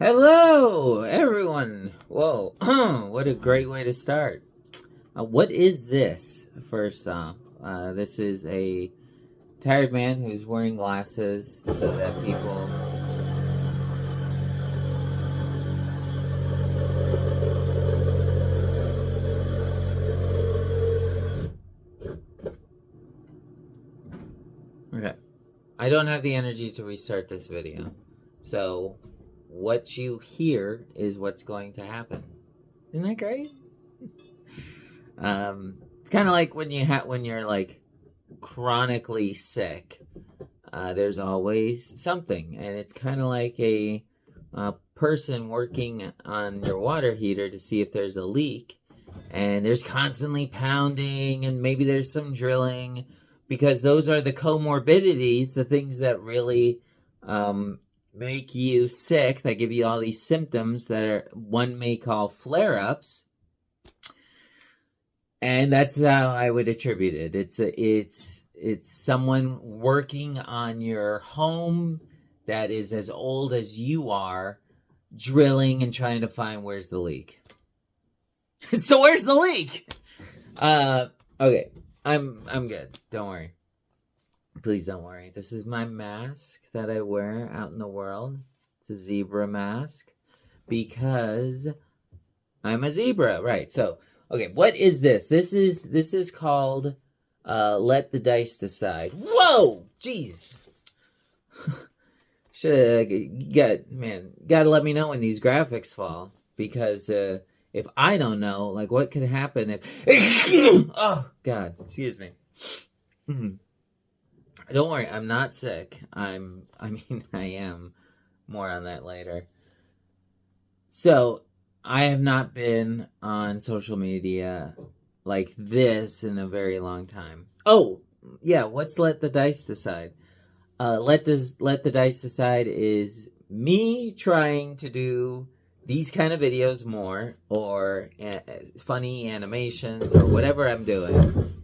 Hello, everyone. Whoa, what a great way to start. What is this? First off, this is a tired man who's wearing glasses so that people. Okay. I don't have the energy to restart this video. So, what you hear is what's going to happen. Isn't that great? It's kind of like when you're like chronically sick. There's always something, and it's kind of like a person working on your water heater to see if there's a leak, and there's constantly pounding, and maybe there's some drilling, because those are the comorbidities, the things that really make you sick, that give you all these symptoms that one may call flare-ups. And that's how I would attribute it. It's someone working on your home that is as old as you are, drilling and trying to find where's the leak. So where's the leak? Okay. I'm good. Don't worry. Please don't worry. This is my mask that I wear out in the world. It's a zebra mask because I'm a zebra, right? So, okay, what is this? This is called Let the Dice Decide. Whoa! Jeez. Gotta let me know when these graphics fall, because if I don't know, like, what could happen if oh god, excuse me. Don't worry, I'm not sick. I am. More on that later. So, I have not been on social media like this in a very long time. Oh, yeah, what's Let the Dice Decide? Let the Dice Decide is me trying to do these kind of videos more, or funny animations, or whatever I'm doing.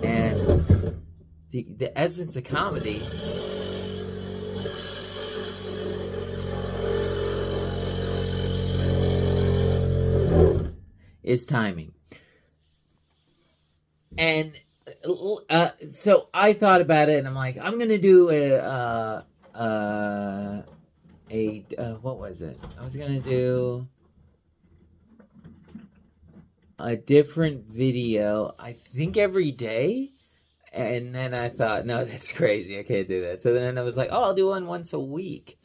And the essence of comedy is timing. And so I thought about it, and I'm like, I'm gonna do what was it? I was gonna do a different video, I think every day. And then I thought, no, that's crazy. I can't do that. So then I was like, oh, I'll do one once a week.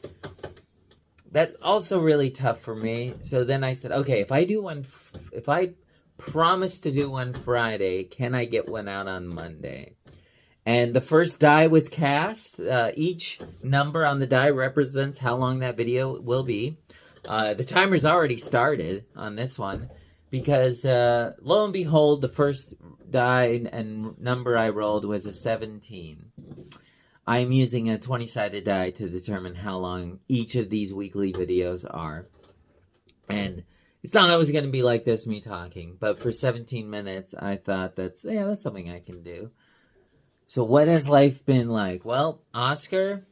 That's also really tough for me. So then I said, okay, if I promise to do one Friday, can I get one out on Monday? And the first die was cast. Each number on the die represents how long that video will be. The timer's already started on this one, because lo and behold, the first die and number I rolled was a 17. I'm using a 20-sided die to determine how long each of these weekly videos are. And it's not always going to be like this, me talking, but for 17 minutes, I thought that's something I can do. So what has life been like? Well, Oscar,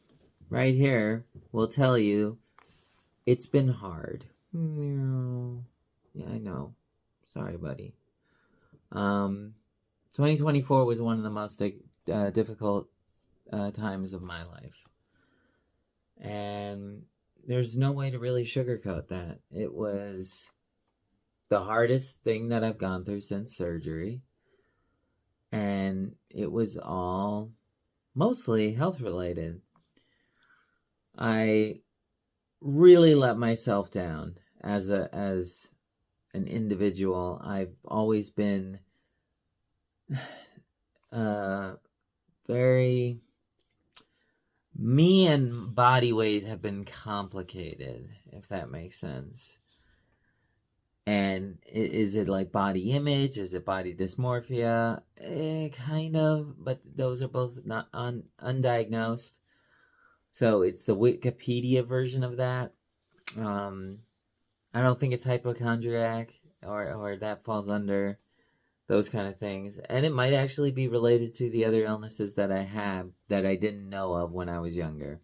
right here, will tell you it's been hard. Yeah, I know. Sorry, buddy. 2024 was one of the most difficult times of my life. And there's no way to really sugarcoat that. It was the hardest thing that I've gone through since surgery. And it was all mostly health related. I really let myself down as an individual. I've always been very... Me and body weight have been complicated, if that makes sense. And is it like body image? Is it body dysmorphia? Kind of, but those are both not undiagnosed. So it's the Wikipedia version of that. I don't think it's hypochondriac or that falls under those kind of things. And it might actually be related to the other illnesses that I have that I didn't know of when I was younger.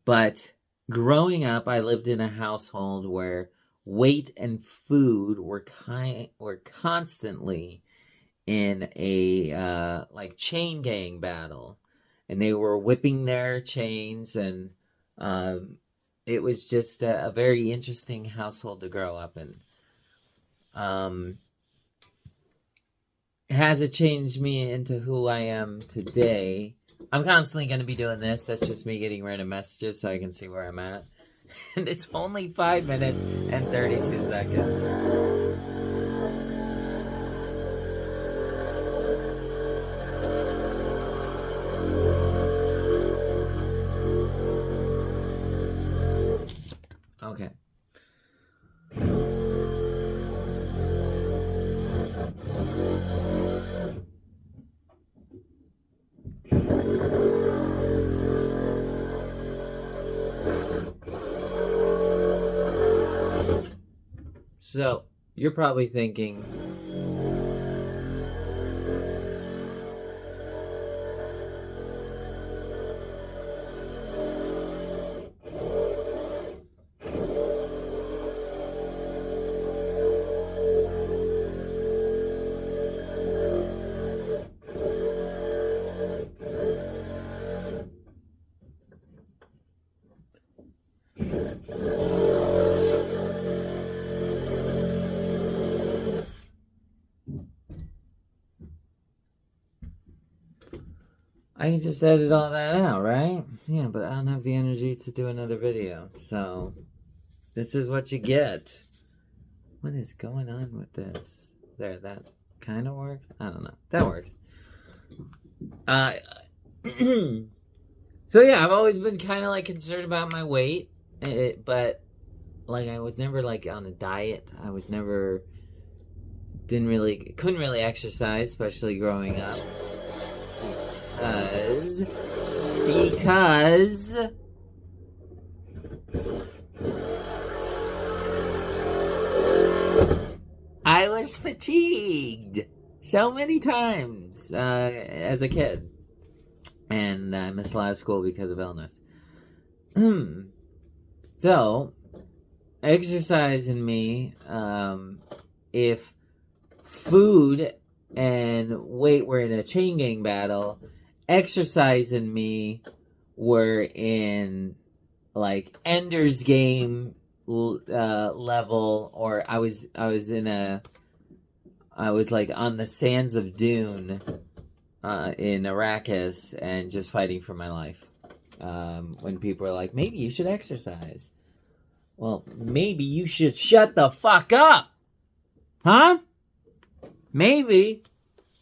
But growing up, I lived in a household where weight and food were constantly in a like chain gang battle, and they were whipping their chains, and it was just a very interesting household to grow up in. Has it changed me into who I am today? I'm constantly going to be doing this. That's just me getting rid of messages so I can see where I'm at. And it's only 5 minutes and 32 seconds. Okay. So, you're probably thinking, I can just edit all that out, right? Yeah, but I don't have the energy to do another video. So, this is what you get. What is going on with this? There, that kind of works? I don't know. That works. So yeah, I've always been kind of like concerned about my weight, but like I was never like on a diet. I was never, couldn't really exercise, especially growing up. Because I was fatigued so many times as a kid, and I missed a lot of school because of illness. So, exercise in me, if food and weight were in a chain gang battle, exercise and me were in like Ender's Game level, or I was like on the sands of Dune in Arrakis and just fighting for my life. When people are like, maybe you should exercise. Well, maybe you should shut the fuck up. Huh? Maybe.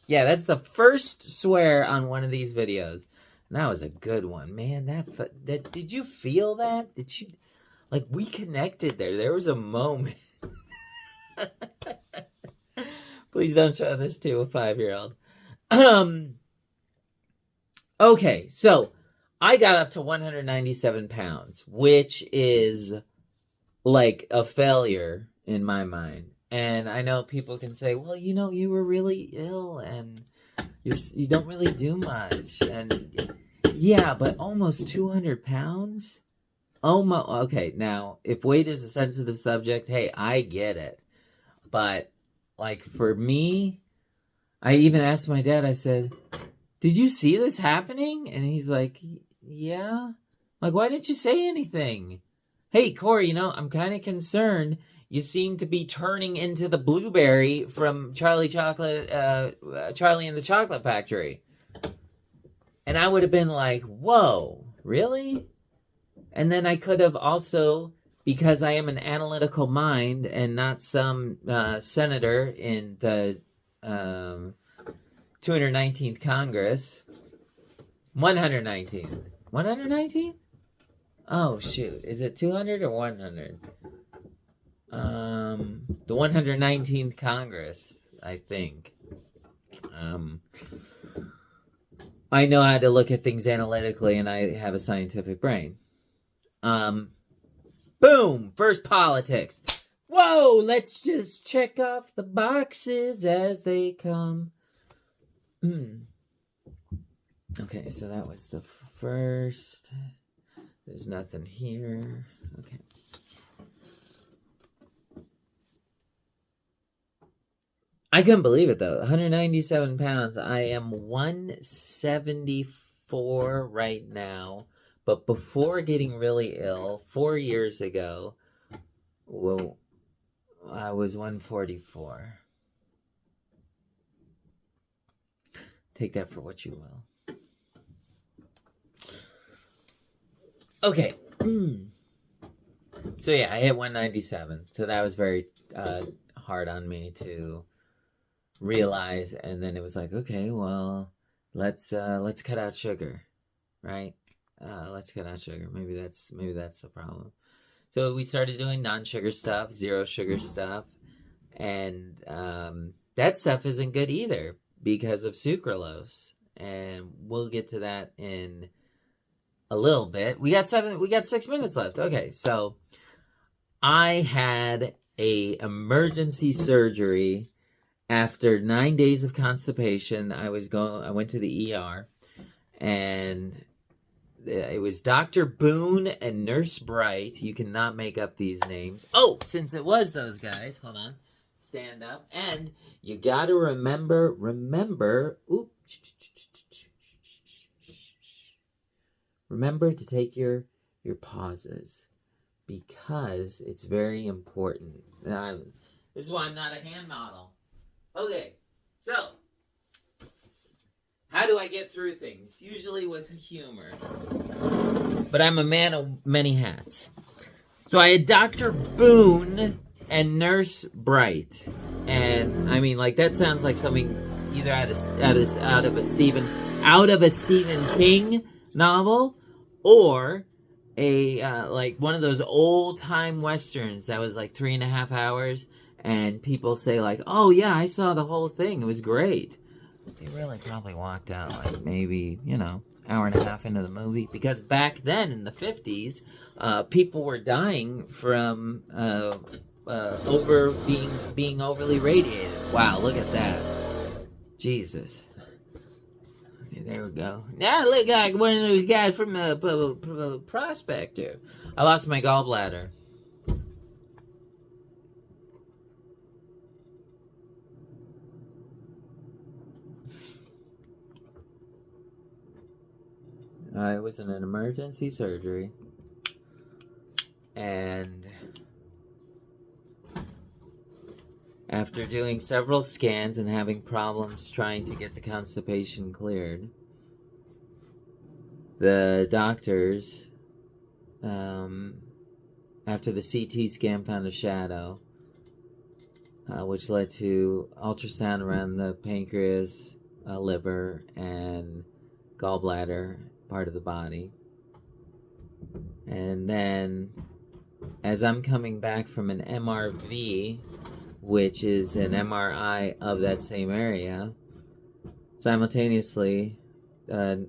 Yeah, that's the first swear on one of these videos. And that was a good one. Man, that did you feel that? Did you, like, we connected there. There was a moment. Please don't show this to a 5-year-old. Okay, so I got up to 197 pounds, which is like a failure in my mind. And I know people can say, well, you know, you were really ill and you don't really do much. And yeah, but almost 200 pounds? Okay, now, if weight is a sensitive subject, hey, I get it. But, like, for me, I even asked my dad, I said, did you see this happening? And he's like, yeah. Like, why didn't you say anything? Hey, Corey, you know, I'm kind of concerned. You seem to be turning into the blueberry from Charlie and the Chocolate Factory. And I would have been like, whoa, really? And then I could have also, because I am an analytical mind and not some senator in the 219th Congress. 119th. 119? Oh, shoot. Is it 200 or 100? The 119th Congress, I think. I know how to look at things analytically, and I have a scientific brain. Boom! First politics. Whoa! Let's just check off the boxes as they come. Okay, so that was the first. There's nothing here. Okay. I couldn't believe it though. 197 pounds. I am 174 right now. But before getting really ill, 4 years ago, well, I was 144. Take that for what you will. Okay. So yeah, I hit 197. So that was very hard on me to realize, and then it was like, okay, well, let's cut out sugar, right? Let's cut out sugar. Maybe that's the problem. So we started doing non-sugar stuff, zero sugar stuff, and that stuff isn't good either because of sucralose, and we'll get to that in a little bit. We got 6 minutes left. Okay, so I had a emergency surgery after 9 days of constipation. I went to the ER, and it was Dr. Boone and Nurse Bright. You cannot make up these names. Oh, since it was those guys, hold on. Stand up. And you got to remember, remember to take your pauses because it's very important. This is why I'm not a hand model. Okay, so how do I get through things? Usually with humor. But I'm a man of many hats. So I had Dr. Boone and Nurse Bright. And I mean, like, that sounds like something either out of a Stephen King novel, or a like one of those old time westerns that was like 3.5 hours, and people say like, oh yeah, I saw the whole thing, it was great. They really probably walked out like maybe, hour and a half into the movie, because back then in the 50s, people were dying from over being overly radiated. Wow, look at that. Jesus. Okay, there we go. Now I look like one of those guys from Prospector. I lost my gallbladder. It was an emergency surgery, and after doing several scans and having problems trying to get the constipation cleared, the doctors, after the CT scan, found a shadow, which led to ultrasound around the pancreas, liver, and gallbladder part of the body. And then, as I'm coming back from an MRV, which is an MRI of that same area, simultaneously, Nurse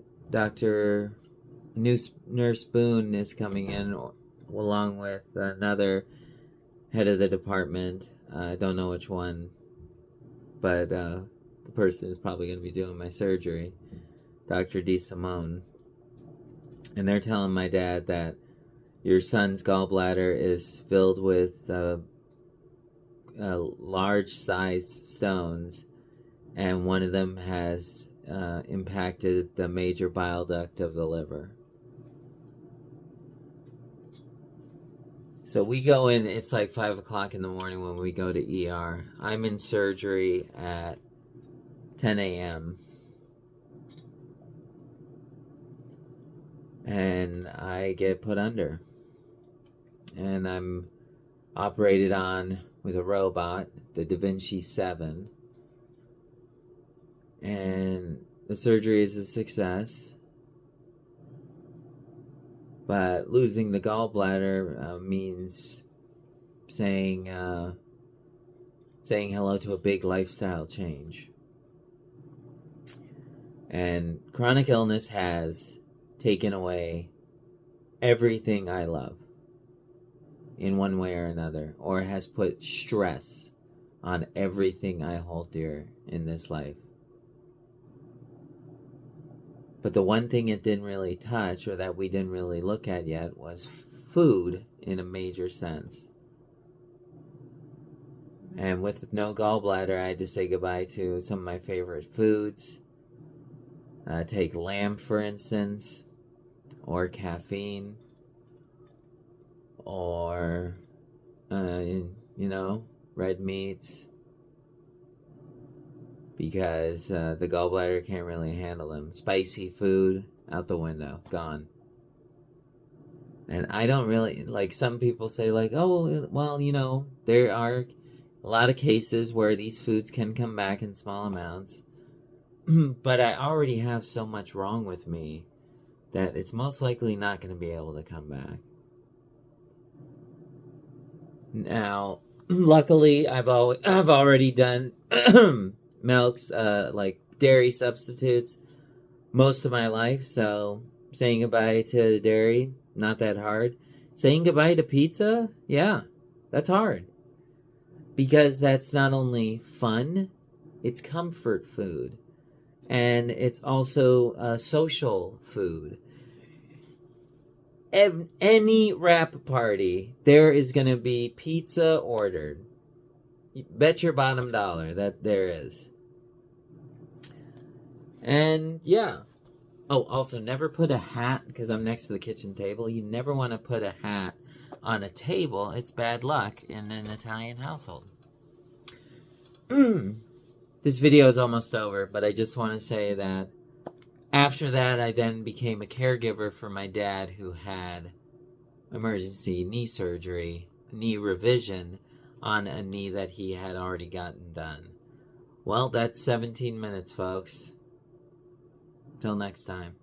Boone is coming in along with another head of the department. I don't know which one, but the person who's probably going to be doing my surgery, Dr. DeSimone. And they're telling my dad that your son's gallbladder is filled with large-sized stones, and one of them has impacted the major bile duct of the liver. So we go in, it's like 5 o'clock in the morning when we go to ER. I'm in surgery at 10 a.m. And I get put under. And I'm operated on with a robot, the Da Vinci 7. And the surgery is a success. But losing the gallbladder means saying hello to a big lifestyle change. And chronic illness has taken away everything I love in one way or another, or has put stress on everything I hold dear in this life. But the one thing it didn't really touch, or that we didn't really look at yet, was food in a major sense. And with no gallbladder, I had to say goodbye to some of my favorite foods. Take lamb, for instance, or caffeine, or, red meats, because the gallbladder can't really handle them. Spicy food, out the window, gone. And I don't really, like, some people say, like, oh, well, there are a lot of cases where these foods can come back in small amounts. But I already have so much wrong with me that it's most likely not going to be able to come back. Now, luckily, I've already done milks, like dairy substitutes, most of my life. So saying goodbye to dairy, not that hard. Saying goodbye to pizza, yeah, that's hard. Because that's not only fun, it's comfort food. And it's also a social food. Any wrap party, there is going to be pizza ordered. You bet your bottom dollar that there is. And yeah. Oh, also, never put a hat, because I'm next to the kitchen table. You never want to put a hat on a table. It's bad luck in an Italian household. This video is almost over, but I just want to say that after that, I then became a caregiver for my dad, who had emergency knee surgery, knee revision on a knee that he had already gotten done. Well, that's 17 minutes, folks. Till next time.